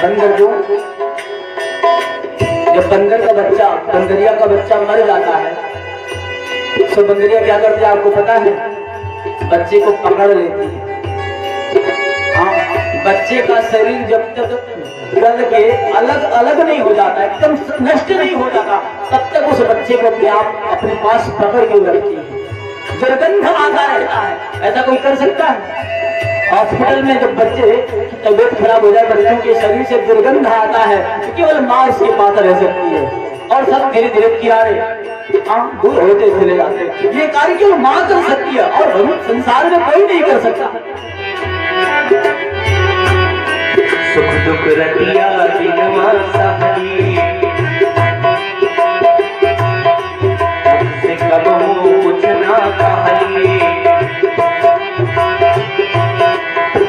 बंदर जो जब बंदर का बच्चा बंदरिया का बच्चा मर जाता है तो बंदरिया क्या करती है आपको पता है? बच्चे को पकड़ लेती है। हाँ, बच्चे का शरीर जब तक गल के अलग अलग नहीं हो जाता, एकदम नष्ट नहीं हो जाता, तब तक उस बच्चे को अपने आप अपने पास पकड़ के रखती है। दुर्गंध आता रहता है। ऐसा कोई कर सकता है? हॉस्पिटल में जब बच्चे की तबीयत खराब हो जाए, बच्चों के शरीर से दुर्गंध आता है, तो केवल माँ उसके पास रह सकती है और सब धीरे धीरे किनारे दूर होते चले जाते हैं। ये कार्य केवल माँ कर सकती है और संसार में कोई नहीं कर सकता। सुख दुख रतिया दिनवा सहली, मुझसे कब कुछ ना कहली।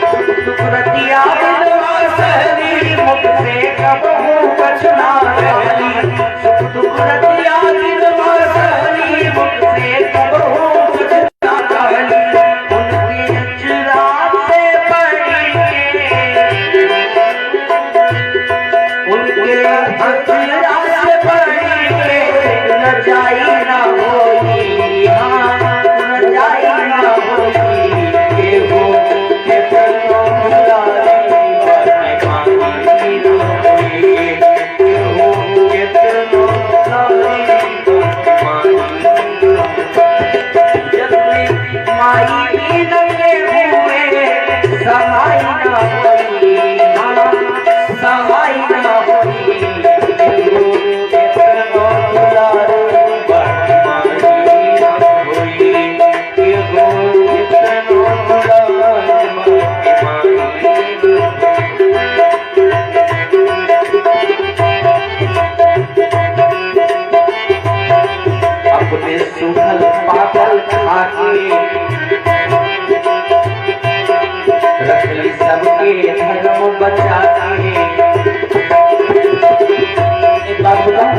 सुख दुख रतिया दिनवा सहली, मुझसे कब कुछ ना कहली। सुख दुख रतिया दिनवा सहली, मुझसे कब कुछ ना कहली। उनके अचरा से पड़ी उनके अचरा से पड़ी न जाई ना होई, न जाई ना होई। के हो के तनो बुलारी बातें मांगी ना होई। के हो के तनो बुलारी बातें मांगी ना होई। जब माई भी लगे हुए समाई ना होई, समाई ना होई। के हो के तनो बुलारी बातें मांगी ना होई। के हो के तनो बुलारी बातें मांगी ना होई। अपने सूखल पागल खाके रखली सबके धर्म बचा के। एक बात बताओ,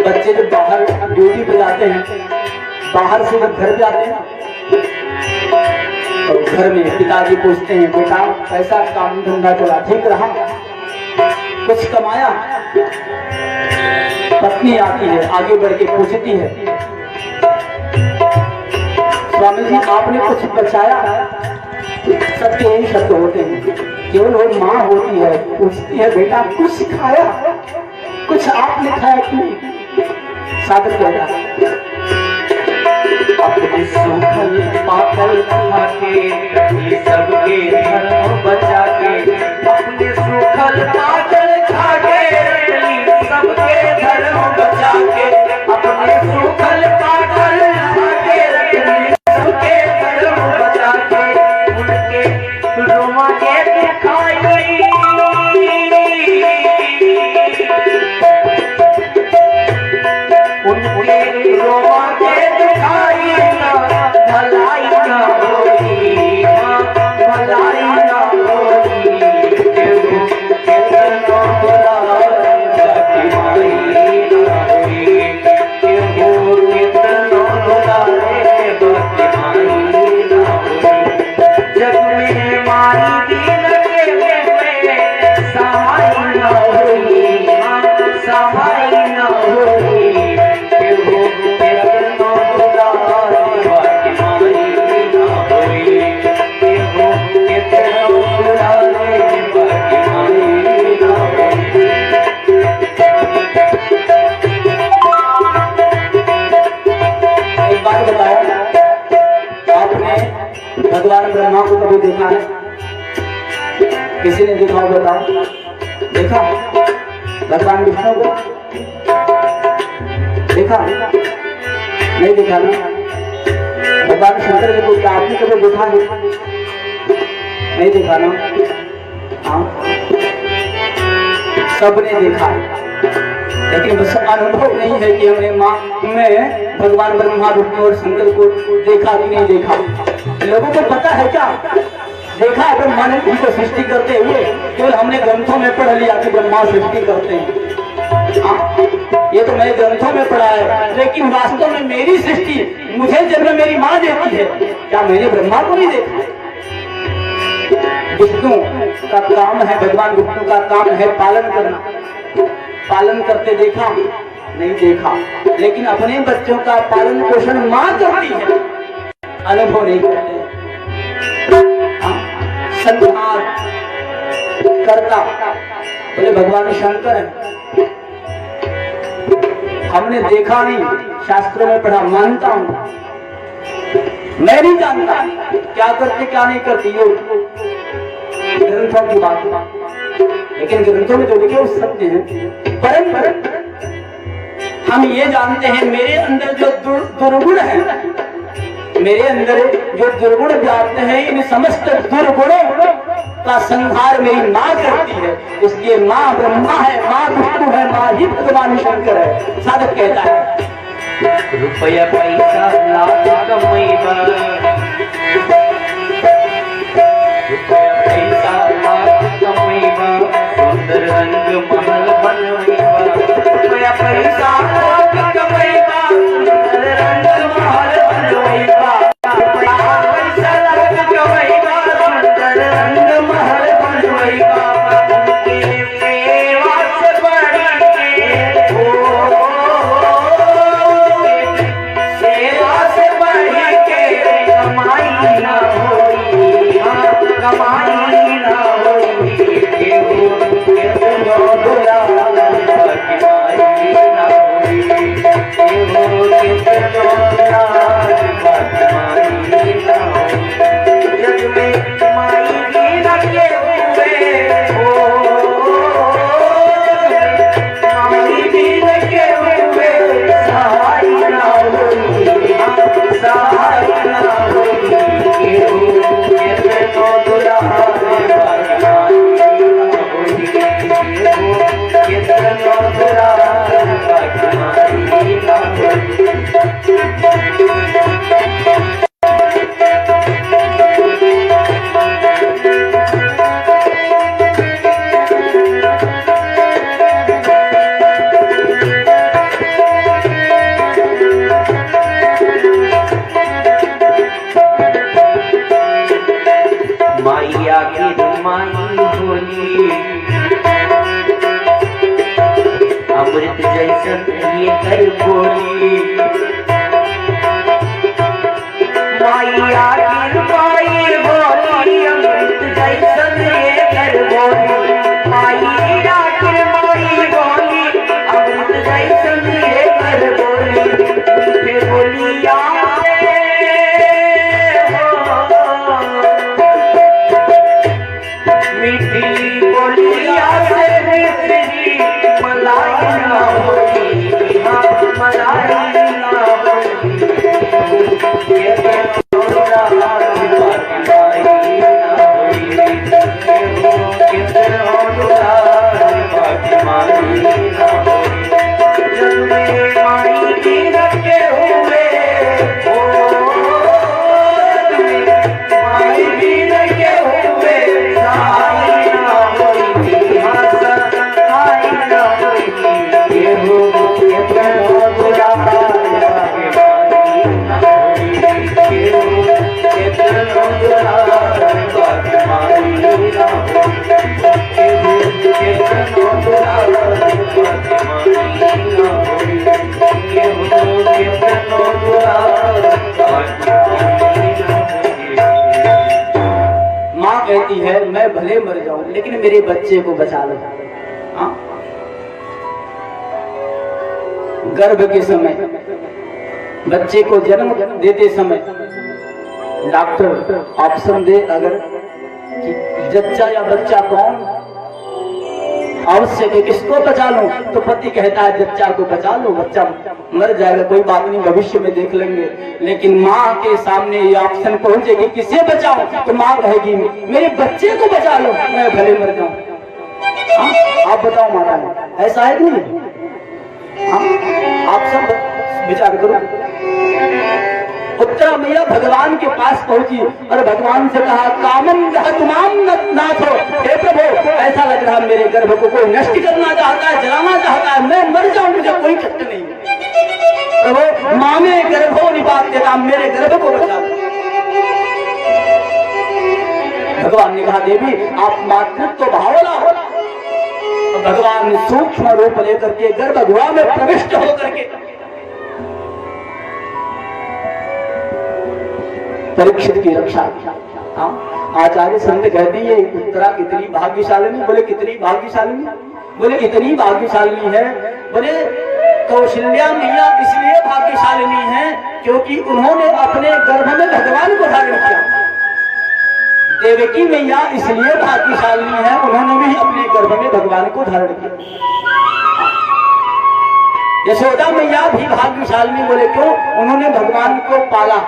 बच्चे जब बाहर ड्यूटी पे जाते हैं, बाहर से जब घर जाते हैं तो घर में पिताजी पूछते हैं, बेटा कैसा काम धंधा चला, ठीक रहा, कुछ कमाया? पत्नी आती है, आगे बढ़ के पूछती है, स्वामी जी आपने कुछ बचाया? सबके यही शब्द होते हैं। केवल वो माँ होती है, पूछती है, बेटा कुछ खाया? कुछ आपने खाया कि नहीं? साधक कहता है अपने सूखल पागल खाके रखली सबके धर्म बचा के। अपने सूखल पागल खाके रखली सबके धर्म बचा के। अपने सूखल पागल खाके रखली सबके धर्म बचा के। उनके रोमा के दिखाई उनके रोमा के दिखाई ना भलाई ना होई, भलाई ना होई। के हो के तनो बुलारी बातें मांगी ना होई। के हो के तनो बुलारी बातें मांगी ना होई। जग में माई भी लगे हुए समाई ना होई, समाई ना होई। के हो के तनो बुलारी बातें मांगी ना होई। के हो के तनो बुलारी बातें मांगी ना होई। एक बात बताओ, आपने भगवान ब्रह्मा को कभी देखा है? किसी ने देखा हो बताओ? देखा भगवान विष्णु को? देखा नहीं? देखा ना? भगवान शंकर जी को क्या आपने कभी देखा है? नहीं देखा ना? हाँ, सबने देखा है, लेकिन बस अनुभव नहीं है कि हमने माँ में भगवान ब्रह्मा विष्णु और शंकर को देखा कि नहीं देखा। लोगों को पता है क्या? देखा है ब्रह्मा ने उनको सृष्टि करते हुए, केवल हमने ग्रंथों में पढ़ लिया कि ब्रह्मा सृष्टि करते हैं। हाँ, ये तो मैंने ग्रंथों में पढ़ा है, लेकिन वास्तव में मेरी सृष्टि मुझे जन्म मेरी माँ देती है। क्या मैंने ब्रह्मा को नहीं देखा? विष्णु का काम है, भगवान विष्णु का काम है पालन करना। पालन करते देखा नहीं देखा, लेकिन अपने बच्चों का पालन पोषण मां करती है, अनुभव नहीं करते। संहार करता बोले भगवान शंकर है, हमने देखा नहीं, शास्त्रों में पढ़ा, मानता हूं, मैं नहीं जानता क्या करते क्या नहीं करती, ये ग्रंथों की बात है, लेकिन ग्रंथों में जो लिखे वो सत्य है। परंतु हम ये जानते हैं मेरे अंदर जो दुर्गुण है, मेरे अंदर जो दुर्गुण व्याप्त है, इन समस्त दुर्गुणों का संहार मेरी माँ करती है। इसलिए माँ ब्रह्मा है, माँ विष्णु है, माँ ही भगवान शंकर है। साधक कहता है रुपया पैसा लाख कमैबा, रुपया पैसा लाख कमैबा, सुंदर रंग महल बनैबा। रुपया पैसा लाख कमैबा, सुंदर रंग महल बनैबा। रुपया पैसा लाख कमैबा, सुंदर रंग महल बनैबा। उनके सेवा से बढ़ के सेवा से बढ़ के कमाई ना होई, कमाई ना होई, केहू केतनो दुलारा कमाई ना होई, केहू केतनो दुलारा कमाई ना होई। जग में कमाई भी न केहू में हो, कमाई भी न केहू में सहाय ना होई, सहाय ना होई, केहू केतनो दुलारा कमाई ना होई, केहू केतनो दुलारा कमाई ना होई। माइया की माई बोली, अमृत जैसन ये कर बोली। माइया की माई बोली, अमृत जैसन ये कर बोली। माइया की माई बोली, अमृत जैसन ये कर बोली। मीठे बोलिया मीठी बोलिया से मीठी मलाई ना होई, मलाई ना होई, ये तोरा कमाई ना होई, ये तोरा कमाई ना होई। जग में माई की रखे हुए हो, माई भी रखे हुए सहाय ना होई, सहाय ना होई, केहू केतनो दुलारा कमाई ना होई, केहू केतनो दुलारा कमाई ना होई, केहू केतनो दुलारा कमाई ना होई, केहू केतनो दुलारा कमाई ना होई। माँ कहती है मैं भले मर जाऊं लेकिन मेरे बच्चे को बचा लो। हाँ? गर्भ के समय बच्चे को जन्म देते समय डॉक्टर ऑप्शन दे अगर कि जच्चा या बच्चा कौन आवश्यक है, किसको बचा लो, तो पति कहता है जच्चा को बचा लो, बच्चा मर जाएगा, कोई बात नहीं, भविष्य में देख लेंगे। लेकिन माँ के सामने ये ऑप्शन पहुंचेगी किसे बचाओ, तो माँ कहेगी मेरे बच्चे को बचा लो, मैं भले मर जाऊं। आप बताओ माता, ऐसा है कि नहीं? आप सब विचार करो। उत्तरा मैया भगवान के पास पहुंची और भगवान से कहा कामम तुमाम नाथ हो, हे प्रभु ऐसा लग रहा मेरे गर्भ को कोई नष्ट करना चाहता है, जलाना चाहता है, मैं मर जाऊं, मुझे कोई कष्ट नहीं है। प्रभु माँ में गर्भो निपात देता, मेरे गर्भ को बचा। भगवान ने कहा देवी आप मातृत्व भावना हो। तो भगवान ने सूक्ष्म रूप लेकर के गर्भगृह में प्रविष्ट होकर के परीक्षित की रक्षा की। आचार्य संत कहते हैं ये उत्तरा कितनी भाग्यशालिनी। बोले कितनी भाग्यशालिनी? बोले इतनी भाग्यशालिनी है। बोले कौशल्या मैया इसलिए भाग्यशालिनी है क्योंकि उन्होंने अपने गर्भ में भगवान को धारण किया। देवकी मैया इसलिए भाग्यशालिनी है, उन्होंने भी अपने गर्भ में भगवान को धारण किया। यशोदा मैया भी भाग्यशालिनी। बोले क्यों? उन्होंने भगवान को पाला।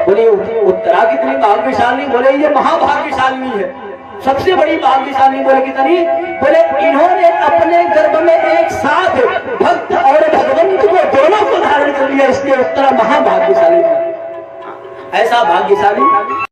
बोले उत्तरा कितनी भाग्यशाली? बोले ये महाभाग्यशाली है, सबसे बड़ी भाग्यशाली। बोले कितनी? बोले इन्होंने अपने गर्भ में एक साथ भक्त और भगवंत को दोनों को धारण कर लिया, इसलिए उत्तरा महाभाग्यशाली है। ऐसा भाग्यशाली